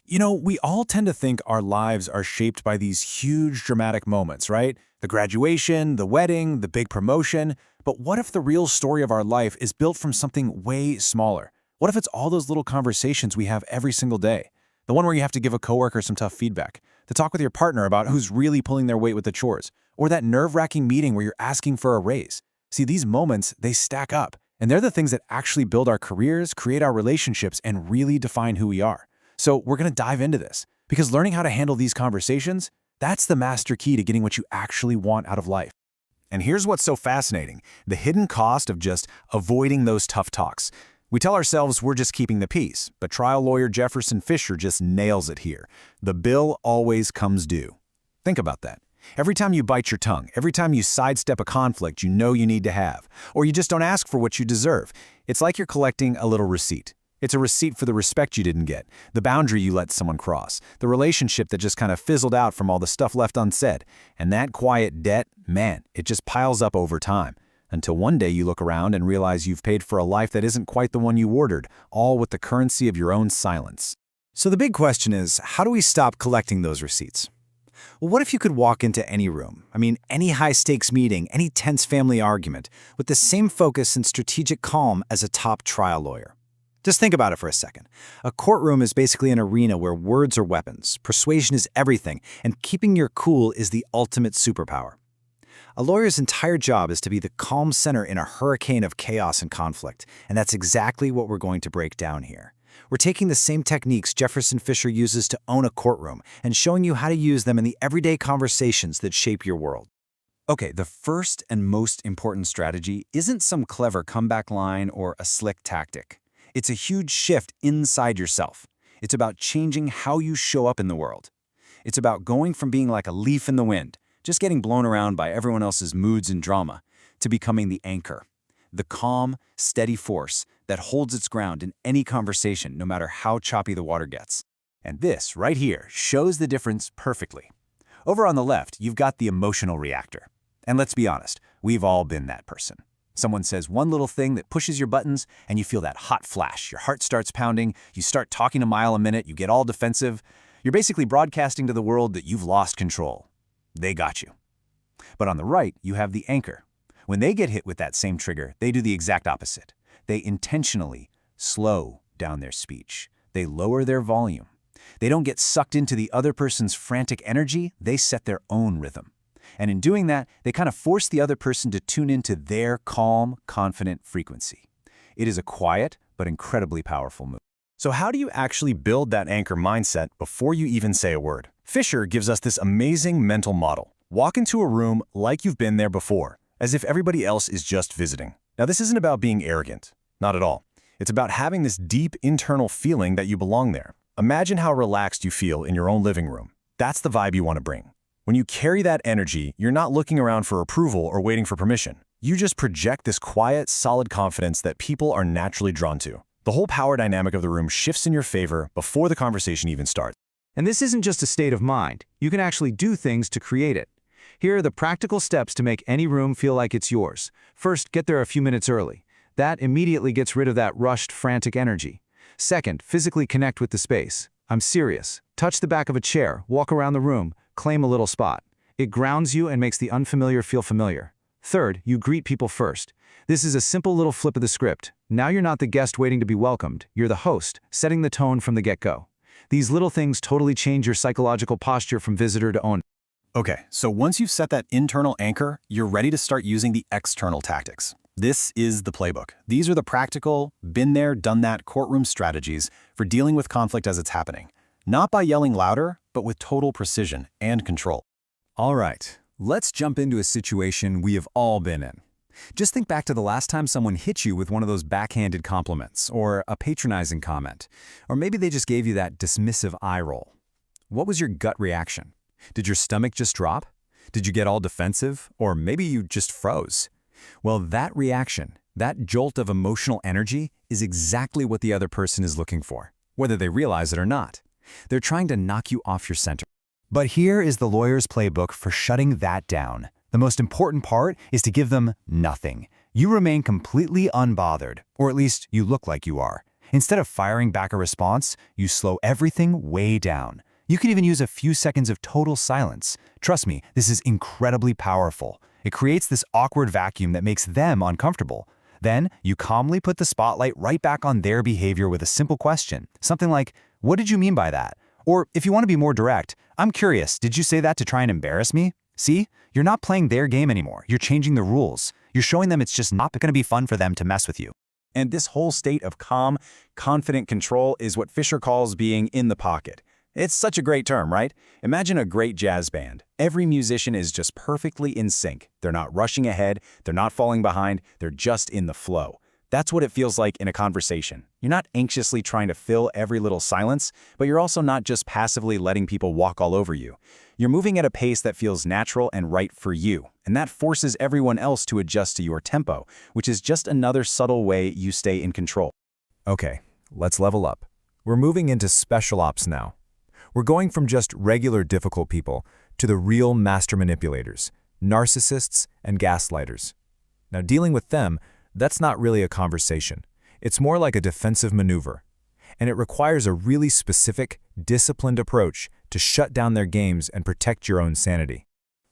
We all tend to think our lives are shaped by these huge dramatic moments, right? The graduation, the wedding, the big promotion. But what if the real story of our life is built from something way smaller? What if it's all those little conversations we have every single day? The one where you have to give a coworker some tough feedback, to talk with your partner about who's really pulling their weight with the chores, or that nerve-wracking meeting where you're asking for a raise. See, these moments, they stack up, and they're the things that actually build our careers, create our relationships, and really define who we are. So we're going to dive into this, because learning how to handle these conversations, that's the master key to getting what you actually want out of life. And here's what's so fascinating, the hidden cost of just avoiding those tough talks. We tell ourselves we're just keeping the peace, but trial lawyer Jefferson Fisher just nails it here. The bill always comes due. Think about that. Every time you bite your tongue, every time you sidestep a conflict you know you need to have, or you just don't ask for what you deserve, it's like you're collecting a little receipt. It's a receipt for the respect you didn't get, the boundary you let someone cross, the relationship that just kind of fizzled out from all the stuff left unsaid. And that quiet debt, man, it just piles up over time. Until one day you look around and realize you've paid for a life that isn't quite the one you ordered, all with the currency of your own silence. So the big question is, how do we stop collecting those receipts? Well, what if you could walk into any room, any high-stakes meeting, any tense family argument, with the same focus and strategic calm as a top trial lawyer? Just think about it for a second. A courtroom is basically an arena where words are weapons, persuasion is everything, and keeping your cool is the ultimate superpower. A lawyer's entire job is to be the calm center in a hurricane of chaos and conflict, and that's exactly what we're going to break down here. We're taking the same techniques Jefferson Fisher uses to own a courtroom and showing you how to use them in the everyday conversations that shape your world. Okay, the first and most important strategy isn't some clever comeback line or a slick tactic. It's a huge shift inside yourself. It's about changing how you show up in the world. It's about going from being like a leaf in the wind, just getting blown around by everyone else's moods and drama, to becoming the anchor, the calm, steady force that holds its ground in any conversation, no matter how choppy the water gets. And this, right here, shows the difference perfectly. Over on the left, you've got the emotional reactor. And let's be honest, we've all been that person. Someone says one little thing that pushes your buttons, and you feel that hot flash. Your heart starts pounding, you start talking a mile a minute, you get all defensive. You're basically broadcasting to the world that you've lost control. They got you. But on the right, you have the anchor. When they get hit with that same trigger, they do the exact opposite. They intentionally slow down their speech. They lower their volume. They don't get sucked into the other person's frantic energy, they set their own rhythm. And in doing that, they kind of force the other person to tune into their calm, confident frequency. It is a quiet but incredibly powerful move. So how do you actually build that anchor mindset before you even say a word? Fisher gives us this amazing mental model. Walk into a room like you've been there before, as if everybody else is just visiting. Now, this isn't about being arrogant. Not at all. It's about having this deep internal feeling that you belong there. Imagine how relaxed you feel in your own living room. That's the vibe you want to bring. When you carry that energy, you're not looking around for approval or waiting for permission. You just project this quiet, solid confidence that people are naturally drawn to. The whole power dynamic of the room shifts in your favor before the conversation even starts. And this isn't just a state of mind. You can actually do things to create it. Here are the practical steps to make any room feel like it's yours. First, get there a few minutes early. That immediately gets rid of that rushed, frantic energy. Second, physically connect with the space. I'm serious. Touch the back of a chair, walk around the room, claim a little spot. It grounds you and makes the unfamiliar feel familiar. Third, you greet people first. This is a simple little flip of the script. Now you're not the guest waiting to be welcomed. You're the host, setting the tone from the get-go. These little things totally change your psychological posture from visitor to owner. Okay, so once you've set that internal anchor, you're ready to start using the external tactics. This is the playbook. These are the practical, been there, done that courtroom strategies for dealing with conflict as it's happening. Not by yelling louder, but with total precision and control. All right, let's jump into a situation we have all been in. Just think back to the last time someone hit you with one of those backhanded compliments, or a patronizing comment, or maybe they just gave you that dismissive eye roll. What was your gut reaction? Did your stomach just drop? Did you get all defensive? Or maybe you just froze? Well, that reaction, that jolt of emotional energy, is exactly what the other person is looking for, whether they realize it or not. They're trying to knock you off your center. But here is the lawyer's playbook for shutting that down. The most important part is to give them nothing. You remain completely unbothered, or at least you look like you are. Instead of firing back a response, you slow everything way down. You can even use a few seconds of total silence. Trust me, this is incredibly powerful. It creates this awkward vacuum that makes them uncomfortable. Then, you calmly put the spotlight right back on their behavior with a simple question. Something like, "What did you mean by that?" Or, if you want to be more direct, "I'm curious, did you say that to try and embarrass me?" See? You're not playing their game anymore. You're changing the rules. You're showing them it's just not going to be fun for them to mess with you. And this whole state of calm, confident control is what Fisher calls being in the pocket. It's such a great term, right? Imagine a great jazz band. Every musician is just perfectly in sync. They're not rushing ahead, they're not falling behind, they're just in the flow. That's what it feels like in a conversation. You're not anxiously trying to fill every little silence, but you're also not just passively letting people walk all over you. You're moving at a pace that feels natural and right for you, and that forces everyone else to adjust to your tempo, which is just another subtle way you stay in control. Okay, let's level up. We're moving into special ops now. We're going from just regular difficult people to the real master manipulators, narcissists and gaslighters. Now, dealing with them, that's not really a conversation. It's more like a defensive maneuver. And it requires a really specific, disciplined approach to shut down their games and protect your own sanity.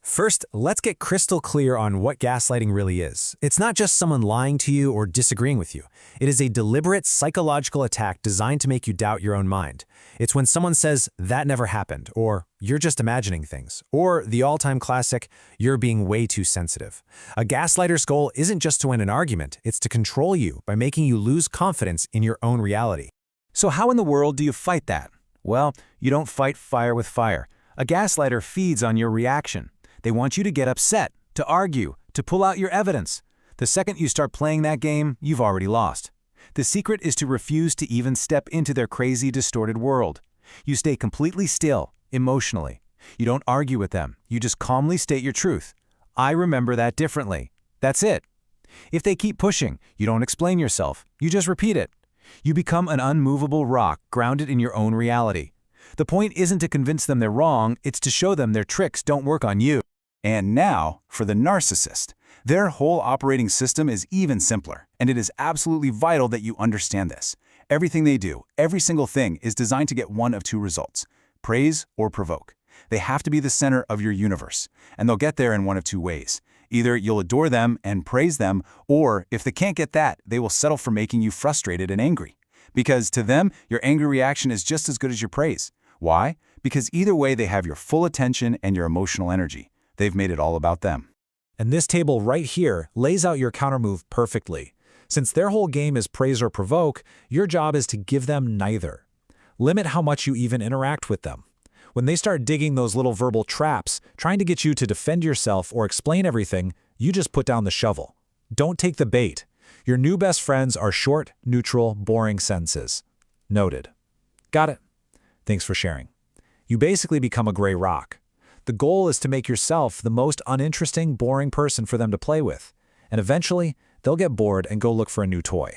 First, let's get crystal clear on what gaslighting really is. It's not just someone lying to you or disagreeing with you. It is a deliberate psychological attack designed to make you doubt your own mind. It's when someone says, "That never happened," or "You're just imagining things," or the all-time classic, "You're being way too sensitive." A gaslighter's goal isn't just to win an argument, it's to control you by making you lose confidence in your own reality. So how in the world do you fight that? Well, you don't fight fire with fire. A gaslighter feeds on your reaction. They want you to get upset, to argue, to pull out your evidence. The second you start playing that game, you've already lost. The secret is to refuse to even step into their crazy, distorted world. You stay completely still, emotionally. You don't argue with them. You just calmly state your truth. "I remember that differently." That's it. If they keep pushing, you don't explain yourself. You just repeat it. You become an unmovable rock grounded in your own reality. The point isn't to convince them they're wrong, it's to show them their tricks don't work on you. And now, for the narcissist. Their whole operating system is even simpler, and it is absolutely vital that you understand this. Everything they do, every single thing, is designed to get one of two results: praise or provoke. They have to be the center of your universe, and they'll get there in one of two ways. Either you'll adore them and praise them, or if they can't get that, they will settle for making you frustrated and angry. Because to them, your angry reaction is just as good as your praise. Why? Because either way, they have your full attention and your emotional energy. They've made it all about them. And this table right here lays out your countermove perfectly. Since their whole game is praise or provoke, your job is to give them neither. Limit how much you even interact with them. When they start digging those little verbal traps, trying to get you to defend yourself or explain everything, you just put down the shovel. Don't take the bait. Your new best friends are short, neutral, boring sentences. Noted. Got it. Thanks for sharing. You basically become a gray rock. The goal is to make yourself the most uninteresting, boring person for them to play with. And eventually, they'll get bored and go look for a new toy.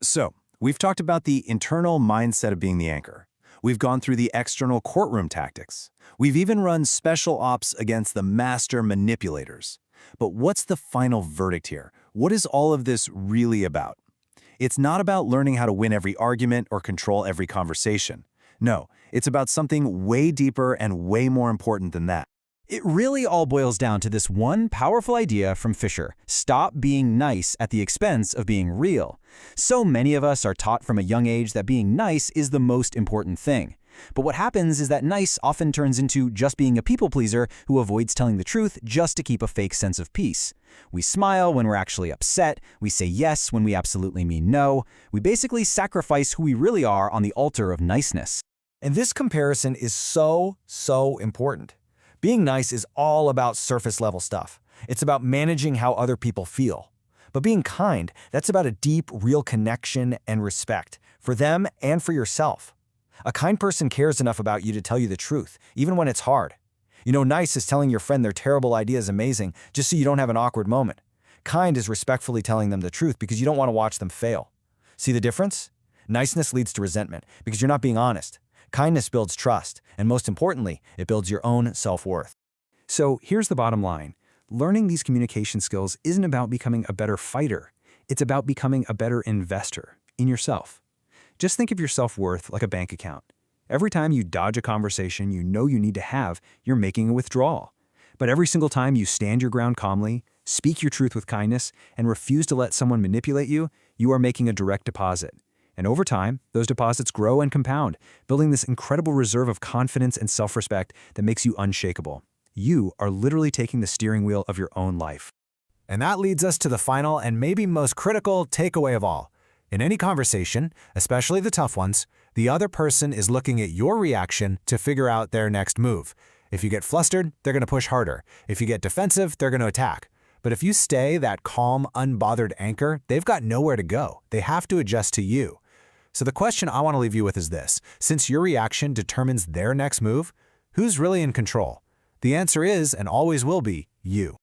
So, we've talked about the internal mindset of being the anchor. We've gone through the external courtroom tactics. We've even run special ops against the master manipulators. But what's the final verdict here? What is all of this really about? It's not about learning how to win every argument or control every conversation. No, it's about something way deeper and way more important than that. It really all boils down to this one powerful idea from Fisher: stop being nice at the expense of being real. So many of us are taught from a young age that being nice is the most important thing. But what happens is that nice often turns into just being a people pleaser who avoids telling the truth just to keep a fake sense of peace. We smile when we're actually upset, we say yes when we absolutely mean no. We basically sacrifice who we really are on the altar of niceness. And this comparison is so important. Being nice is all about surface-level stuff. It's about managing how other people feel. But being kind, that's about a deep, real connection and respect for them and for yourself. A kind person cares enough about you to tell you the truth, even when it's hard. You know, nice is telling your friend their terrible idea is amazing just so you don't have an awkward moment. Kind is respectfully telling them the truth because you don't want to watch them fail. See the difference? Niceness leads to resentment because you're not being honest. Kindness builds trust, and most importantly, it builds your own self-worth. So here's the bottom line. Learning these communication skills isn't about becoming a better fighter. It's about becoming a better investor in yourself. Just think of your self-worth like a bank account. Every time you dodge a conversation you know you need to have, you're making a withdrawal. But every single time you stand your ground calmly, speak your truth with kindness, and refuse to let someone manipulate you, you are making a direct deposit. And over time, those deposits grow and compound, building this incredible reserve of confidence and self-respect that makes you unshakable. You are literally taking the steering wheel of your own life. And that leads us to the final and maybe most critical takeaway of all. In any conversation, especially the tough ones, the other person is looking at your reaction to figure out their next move. If you get flustered, they're going to push harder. If you get defensive, they're going to attack. But if you stay that calm, unbothered anchor, they've got nowhere to go. They have to adjust to you. So the question I want to leave you with is this. Since your reaction determines their next move, who's really in control? The answer is, and always will be, you.